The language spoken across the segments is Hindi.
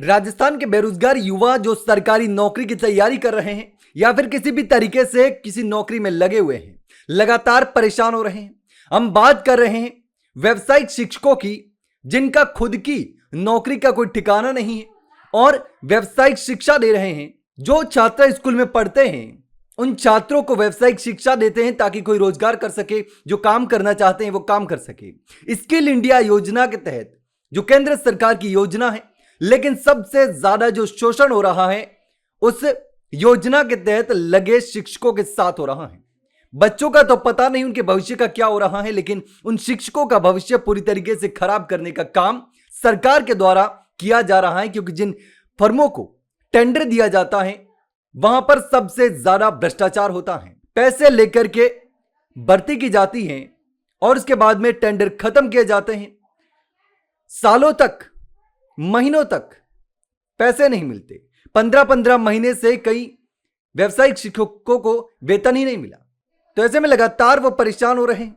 राजस्थान के बेरोजगार युवा जो सरकारी नौकरी की तैयारी कर रहे हैं या फिर किसी भी तरीके से किसी नौकरी में लगे हुए हैं, लगातार परेशान हो रहे हैं। हम बात कर रहे हैं व्यावसायिक शिक्षकों की, जिनका खुद की नौकरी का कोई ठिकाना नहीं है और व्यावसायिक शिक्षा दे रहे हैं। जो छात्र स्कूल में पढ़ते हैं उन छात्रों को व्यावसायिक शिक्षा देते हैं ताकि कोई रोजगार कर सके, जो काम करना चाहते हैं वो काम कर सके। स्किल इंडिया योजना के तहत जो केंद्र सरकार की योजना है, लेकिन सबसे ज्यादा जो शोषण हो रहा है उस योजना के तहत लगे शिक्षकों के साथ हो रहा है। बच्चों का तो पता नहीं उनके भविष्य का क्या हो रहा है, लेकिन उन शिक्षकों का भविष्य पूरी तरीके से खराब करने का काम सरकार के द्वारा किया जा रहा है, क्योंकि जिन फर्मों को टेंडर दिया जाता है वहां पर सबसे ज्यादा भ्रष्टाचार होता है। पैसे लेकर के भर्ती की जाती है और उसके बाद में टेंडर खत्म किए जाते हैं। सालों तक, महीनों तक पैसे नहीं मिलते। 15-15 महीने से कई व्यावसायिक शिक्षकों को वेतन ही नहीं मिला। तो ऐसे में लगातार वो परेशान हो रहे हैं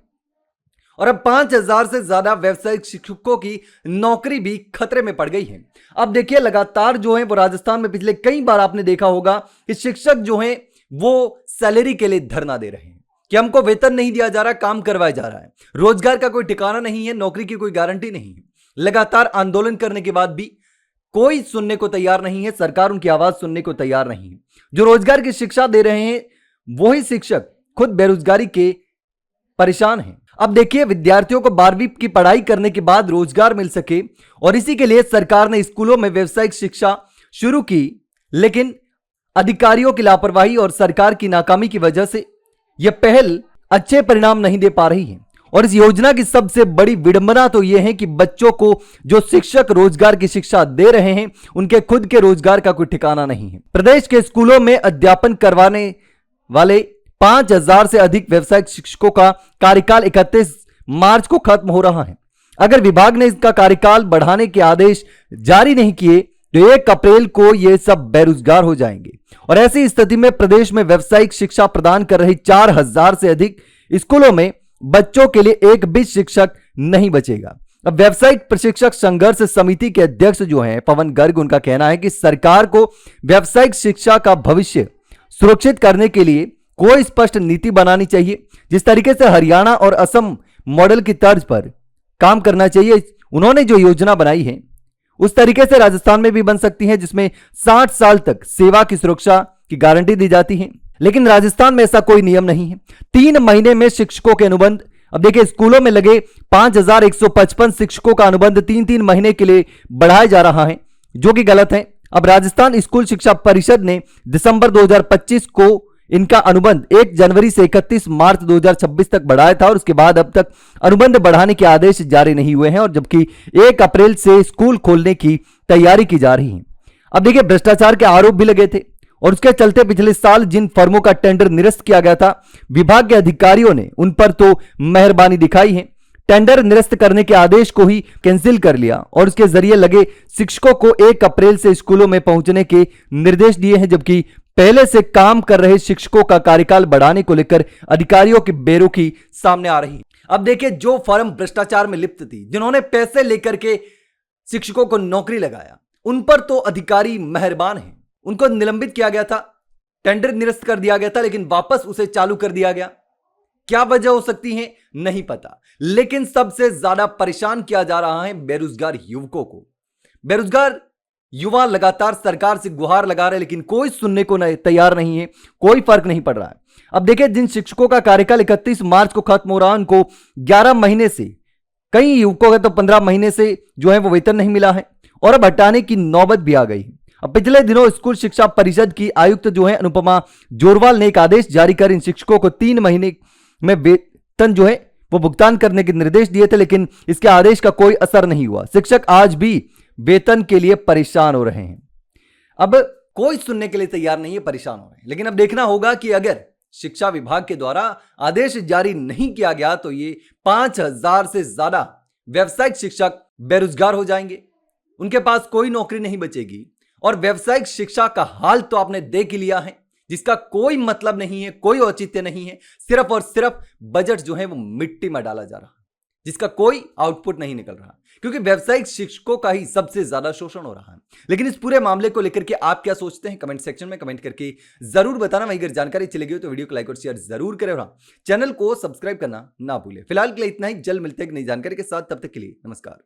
और अब 5000 से ज्यादा व्यावसायिक शिक्षकों की नौकरी भी खतरे में पड़ गई है। अब देखिए लगातार जो है वो राजस्थान में पिछले कई बार आपने देखा होगा कि शिक्षक जो हैं वो सैलरी के लिए धरना दे रहे हैं कि हमको वेतन नहीं दिया जा रहा, काम करवाया जा रहा है, रोजगार का कोई ठिकाना नहीं है, नौकरी की कोई गारंटी नहीं है। लगातार आंदोलन करने के बाद भी कोई सुनने को तैयार नहीं है, सरकार उनकी आवाज सुनने को तैयार नहीं है। जो रोजगार की शिक्षा दे रहे हैं वही शिक्षक खुद बेरोजगारी के परेशान हैं। अब देखिए विद्यार्थियों को 12वीं की पढ़ाई करने के बाद रोजगार मिल सके और इसी के लिए सरकार ने स्कूलों में व्यावसायिक शिक्षा शुरू की, लेकिन अधिकारियों की लापरवाही और सरकार की नाकामी की वजह से यह पहल अच्छे परिणाम नहीं दे पा रही है। और इस योजना की सबसे बड़ी विडंबना तो यह है कि बच्चों को जो शिक्षक रोजगार की शिक्षा दे रहे हैं उनके खुद के रोजगार का कोई ठिकाना नहीं है। प्रदेश के स्कूलों में अध्यापन करवाने वाले 5000 से अधिक व्यावसायिक शिक्षकों का कार्यकाल 31 मार्च को खत्म हो रहा है। अगर विभाग ने इसका कार्यकाल बढ़ाने के आदेश जारी नहीं किए तो 1 अप्रैल को ये सब बेरोजगार हो जाएंगे। और ऐसी स्थिति में प्रदेश में व्यावसायिक शिक्षा प्रदान कर रही 4000 से अधिक स्कूलों में बच्चों के लिए एक भी शिक्षक नहीं बचेगा। अब व्यावसायिक प्रशिक्षक संघर्ष समिति के अध्यक्ष जो हैं पवन गर्ग, उनका कहना है कि सरकार को व्यावसायिक शिक्षा का भविष्य सुरक्षित करने के लिए कोई स्पष्ट नीति बनानी चाहिए। जिस तरीके से हरियाणा और असम मॉडल की तर्ज पर काम करना चाहिए, उन्होंने जो योजना बनाई है उस तरीके से राजस्थान में भी बन सकती है, जिसमें 60 साल तक सेवा की सुरक्षा की गारंटी दी जाती है। लेकिन राजस्थान में ऐसा कोई नियम नहीं है। 3 महीने में शिक्षकों के अनुबंध, अब देखिए स्कूलों में लगे 5155 शिक्षकों का अनुबंध 3-3 महीने के लिए बढ़ाया जा रहा है, जो कि गलत है। अब राजस्थान स्कूल शिक्षा परिषद ने दिसंबर 2025 को इनका अनुबंध 1 जनवरी से 31 मार्च 2026 तक बढ़ाया था और उसके बाद अब तक अनुबंध बढ़ाने के आदेश जारी नहीं हुए हैं, और जबकि 1 अप्रैल से स्कूल खोलने की तैयारी की जा रही है। अब देखिए भ्रष्टाचार के आरोप भी लगे थे और उसके चलते पिछले साल जिन फर्मों का टेंडर निरस्त किया गया था, विभाग के अधिकारियों ने उन पर तो मेहरबानी दिखाई है, टेंडर निरस्त करने के आदेश को ही कैंसिल कर लिया और उसके जरिए लगे शिक्षकों को 1 अप्रैल से स्कूलों में पहुंचने के निर्देश दिए हैं, जबकि पहले से काम कर रहे शिक्षकों का कार्यकाल बढ़ाने को लेकर अधिकारियों की बेरुखी सामने आ रही है। अब देखिए जो फर्म भ्रष्टाचार में लिप्त थी, जिन्होंने पैसे लेकर के शिक्षकों को नौकरी लगाया, उन पर तो अधिकारी मेहरबान हैं। उनको निलंबित किया गया था, टेंडर निरस्त कर दिया गया था, लेकिन वापस उसे चालू कर दिया गया। क्या वजह हो सकती है नहीं पता, लेकिन सबसे ज्यादा परेशान किया जा रहा है बेरोजगार युवकों को। बेरोजगार युवा लगातार सरकार से गुहार लगा रहे, लेकिन कोई सुनने को तैयार नहीं है, कोई फर्क नहीं पड़ रहा है। अब देखिए जिन शिक्षकों का कार्यकाल 31 मार्च को खत्म हो रहा है, उनको 11 महीने से, कई युवकों का तो 15 महीने से जो है वो वेतन नहीं मिला है और अब हटाने की नौबत भी आ गई है। अब पिछले दिनों स्कूल शिक्षा परिषद की आयुक्त जो है अनुपमा जोरवाल ने एक आदेश जारी कर इन शिक्षकों को 3 महीने में वेतन जो है वो भुगतान करने के निर्देश दिए थे, लेकिन इसके आदेश का कोई असर नहीं हुआ। शिक्षक आज भी वेतन के लिए परेशान हो रहे हैं। अब कोई सुनने के लिए तैयार नहीं है, परेशान हो रहे हैं। लेकिन अब देखना होगा कि अगर शिक्षा विभाग के द्वारा आदेश जारी नहीं किया गया तो ये 5000 से ज्यादा व्यावसायिक शिक्षक बेरोजगार हो जाएंगे, उनके पास कोई नौकरी नहीं बचेगी। और व्यावसायिक शिक्षा का हाल तो आपने देख ही लिया है, जिसका कोई मतलब नहीं है, कोई औचित्य नहीं है। सिर्फ और सिर्फ बजट जो है वो मिट्टी में डाला जा रहा है, जिसका कोई आउटपुट नहीं निकल रहा। क्योंकि व्यावसायिक शिक्षकों का ही सबसे ज्यादा शोषण हो रहा है। लेकिन इस पूरे मामले को लेकर के आप क्या सोचते हैं, कमेंट सेक्शन में कमेंट करके जरूर बताना। वहीं अगर जानकारी अच्छी लगी हो तो वीडियो को लाइक और शेयर जरूर करें और चैनल को सब्सक्राइब करना ना भूलें। फिलहाल के लिए इतना ही, जल्द मिलते हैं नई जानकारी के साथ, तब तक के लिए नमस्कार।